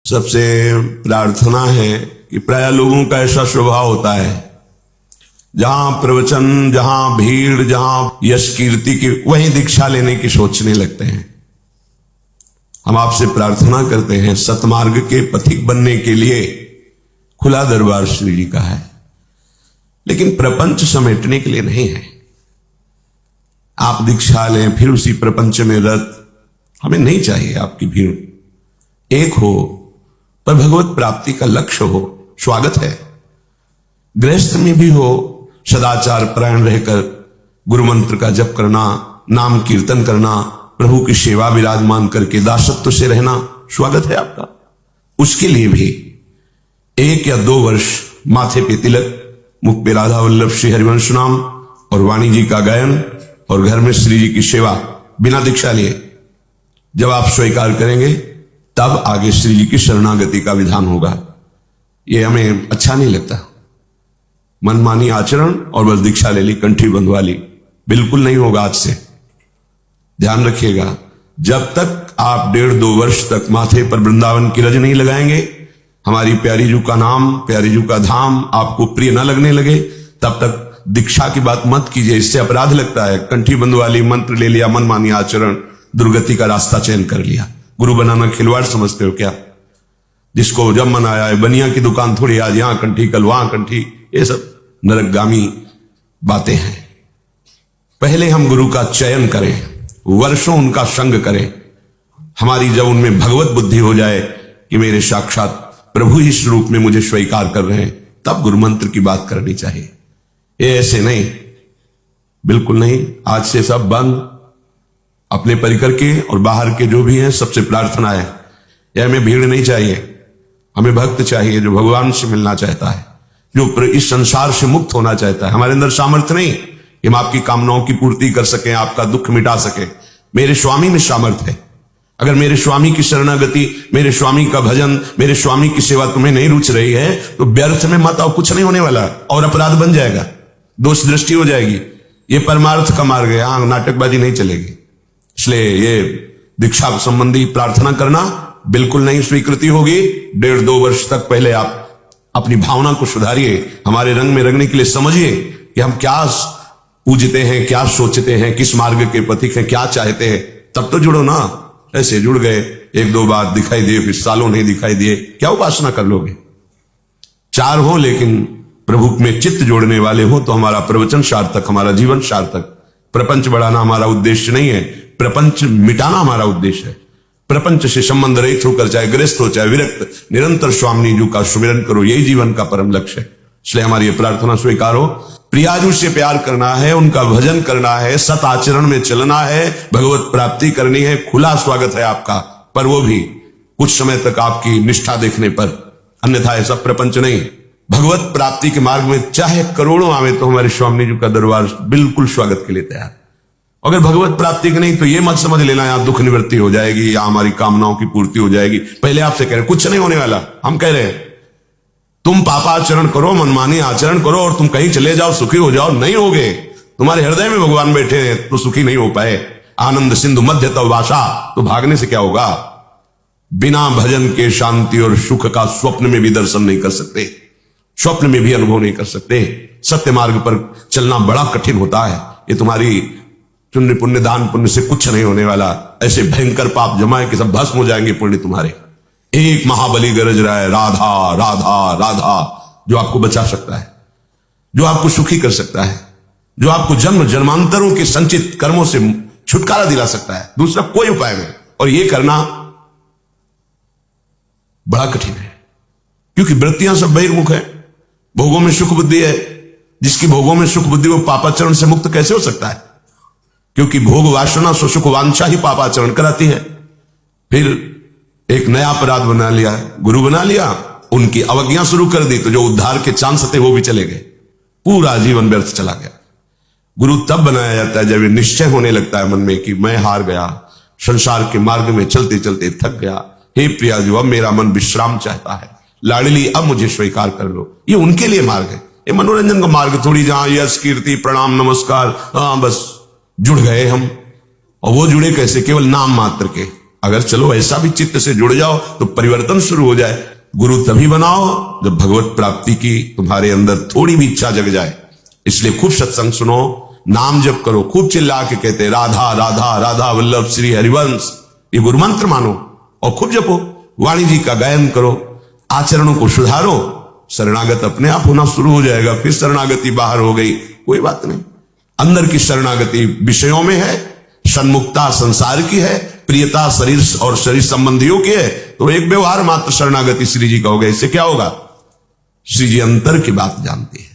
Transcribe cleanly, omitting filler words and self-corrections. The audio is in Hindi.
सबसे प्रार्थना है कि प्राय लोगों का ऐसा स्वभाव होता है, जहां प्रवचन, जहां भीड़, जहां यश कीर्ति की, वहीं दीक्षा लेने की सोचने लगते हैं। हम आपसे प्रार्थना करते हैं, सतमार्ग के पथिक बनने के लिए खुला दरबार श्री जी का है, लेकिन प्रपंच समेटने के लिए नहीं है। आप दीक्षा लें फिर उसी प्रपंच में रत, हमें नहीं चाहिए आपकी भीड़। एक हो पर भगवत प्राप्ति का लक्ष्य हो, स्वागत है। गृहस्थ में भी हो, सदाचार परायण रहकर गुरु मंत्र का जप करना, नाम कीर्तन करना, प्रभु की सेवा विराजमान करके दासत्व से रहना, स्वागत है आपका। उसके लिए भी 1 या 2 वर्ष माथे पे तिलक, मुख पे राधा वल्लभ श्री हरिवंश नाम और वाणी जी का गायन और घर में श्री जी की सेवा बिना दीक्षा लिए जब आप स्वीकार करेंगे, तब आगे श्री जी की शरणागति का विधान होगा। ये हमें अच्छा नहीं लगता। मनमानी आचरण और बस दीक्षा ले ली, कंठी बंधवा ली, बिल्कुल नहीं होगा आज से। ध्यान रखिएगा, जब तक आप 1.5-2 वर्ष तक माथे पर वृंदावन की रज नहीं लगाएंगे, हमारी प्यारी जू का नाम, प्यारी जू का धाम आपको प्रिय न लगने लगे, तब तक दीक्षा की बात मत कीजिए। इससे अपराध लगता है। कंठी बंधवा ली, मंत्र ले लिया, मनमानी आचरण, दुर्गति का रास्ता चयन कर लिया। गुरु बनाना खिलवाड़ समझते हो क्या? जिसको जब मन आया है, बनिया की दुकान थोड़ी, आज यहां कंठी कल वहां कंठी, ये सब नरकगामी बातें हैं। पहले हम गुरु का चयन करें, वर्षों उनका संग करें। हमारी जब उनमें भगवत बुद्धि हो जाए कि मेरे साक्षात प्रभु ही इस रूप में मुझे स्वीकार कर रहे हैं, तब गुरु मंत्र की बात करनी चाहिए। ये ऐसे नहीं, बिल्कुल नहीं। आज से सब बंद। अपने परिकर के और बाहर के जो भी हैं, सबसे प्रार्थना है, यह हमें भीड़ नहीं चाहिए, हमें भक्त चाहिए जो भगवान से मिलना चाहता है, जो इस संसार से मुक्त होना चाहता है। हमारे अंदर सामर्थ्य नहीं कि हम आपकी कामनाओं की पूर्ति कर सकें, आपका दुख मिटा सकें। मेरे स्वामी में सामर्थ्य है। अगर मेरे स्वामी की शरणागति, मेरे स्वामी का भजन, मेरे स्वामी की सेवा तुम्हें नहीं रुच रही है, तो व्यर्थ में मत आओ, कुछ नहीं होने वाला और अपराध बन जाएगा, दोष दृष्टि हो जाएगी। ये परमार्थ का मार्ग है, यहां नाटकबाजी नहीं चलेगी। इसलिए ये दीक्षा संबंधी प्रार्थना करना बिल्कुल नहीं स्वीकृति होगी। 1.5-2 वर्ष तक पहले आप अपनी भावना को सुधारिए, हमारे रंग में रंगने के लिए समझिए कि हम क्या पूजते हैं, क्या सोचते हैं, किस मार्ग के पथिक हैं, क्या चाहते हैं, तब तो जुड़ो ना। ऐसे जुड़ गए, 1-2 बार दिखाई दिए, फिर सालों नहीं दिखाई दिए, क्या उपासना कर लोगे? 4 हो लेकिन प्रभु में चित्त जोड़ने वाले हो तो हमारा प्रवचन सार्थक, हमारा जीवन सार्थक। प्रपंच बढ़ाना हमारा उद्देश्य नहीं है, प्रपंच मिटाना हमारा उद्देश्य है। प्रपंच से संबंध रहित होकर, चाहे गृहस्थ हो चाहे विरक्त, निरंतर स्वामी जी का सुमिरन करो, यही जीवन का परम लक्ष्य है। इसलिए हमारी ये प्रार्थना स्वीकार हो। प्रियाजू से प्यार करना है, उनका भजन करना है, सत आचरण में चलना है, भगवत प्राप्ति करनी है, खुला स्वागत है आपका। पर वो भी कुछ समय तक आपकी निष्ठा देखने पर, अन्यथा ऐसा प्रपंच नहीं। भगवत प्राप्ति के मार्ग में चाहे करोड़ों आवे तो हमारे स्वामी जी का दरबार बिल्कुल स्वागत के लिए तैयार। अगर भगवत प्राप्ति की नहीं तो ये मत समझ लेना यहाँ दुख निवृत्ति हो जाएगी या हमारी कामनाओं की पूर्ति हो जाएगी। पहले आपसे कह रहे कुछ नहीं होने वाला। हम कह रहे हैं तुम पापाचरण करो, मनमानी आचरण करो और तुम कहीं चले जाओ, सुखी हो जाओ, नहीं होगे। तुम्हारे हृदय में भगवान बैठे हैं तो सुखी नहीं हो पाए। आनंद सिंधु मध्य तव वासा, तो भागने से क्या होगा? बिना भजन के शांति और सुख का स्वप्न में भी दर्शन नहीं कर सकते, स्वप्न में भी अनुभव नहीं कर सकते। सत्य मार्ग पर चलना बड़ा कठिन होता है। ये तुम्हारी पुण्य पुण्य दान पुण्य से कुछ नहीं होने वाला। ऐसे भयंकर पाप जमाए कि सब भस्म हो जाएंगे पुण्य तुम्हारे। एक महाबली गरज रहा है, राधा राधा राधा, जो आपको बचा सकता है, जो आपको सुखी कर सकता है, जो आपको जन्म जन्मांतरों के संचित कर्मों से छुटकारा दिला सकता है। दूसरा कोई उपाय नहीं। और ये करना बड़ा कठिन है, क्योंकि वृत्तियां सब बहिर्मुख है। भोगों में सुख बुद्धि है। जिसकी भोगों में सुख बुद्धि, वो पापाचरण से मुक्त कैसे हो सकता है? क्योंकि भोग वासना सुख वांछा ही पापाचरण कराती है। फिर एक नया अपराध बना लिया, गुरु बना लिया, उनकी अवज्ञा शुरू कर दी, तो जो उद्धार के चांस थे वो भी चले गए, पूरा जीवन व्यर्थ चला गया। गुरु तब बनाया जाता है जब ये निश्चय होने लगता है मन में कि मैं हार गया, संसार के मार्ग में चलते चलते थक गया। हे प्रिया जो, अब मेरा मन विश्राम चाहता है, लाडली अब मुझे स्वीकार कर लो। ये उनके लिए मार्ग है, ये मनोरंजन का मार्ग थोड़ी, जहां यश कीर्ति प्रणाम नमस्कार, हाँ बस जुड़ गए हम। और वो जुड़े कैसे? केवल नाम मात्र के। अगर चलो ऐसा भी चित्त से जुड़ जाओ तो परिवर्तन शुरू हो जाए। गुरु तभी बनाओ जब भगवत प्राप्ति की तुम्हारे अंदर थोड़ी भी इच्छा जग जाए। इसलिए खूब सत्संग सुनो, नाम जप करो, खूब चिल्ला के कहते राधा राधा राधा वल्लभ श्री हरिवंश, ये गुरु मंत्र मानो और खूब जपो। वाणी जी का गायन करो, आचरणों को सुधारो, शरणागत अपने आप होना शुरू हो जाएगा। फिर शरणागति बाहर हो गई, कोई बात नहीं। अंदर की शरणागति विषयों में है, सन्मुखता संसार की है, प्रियता शरीर और शरीर संबंधियों की है, तो एक व्यवहार मात्र शरणागति श्री जी का होगा। इससे क्या होगा? श्री जी अंतर की बात जानते हैं।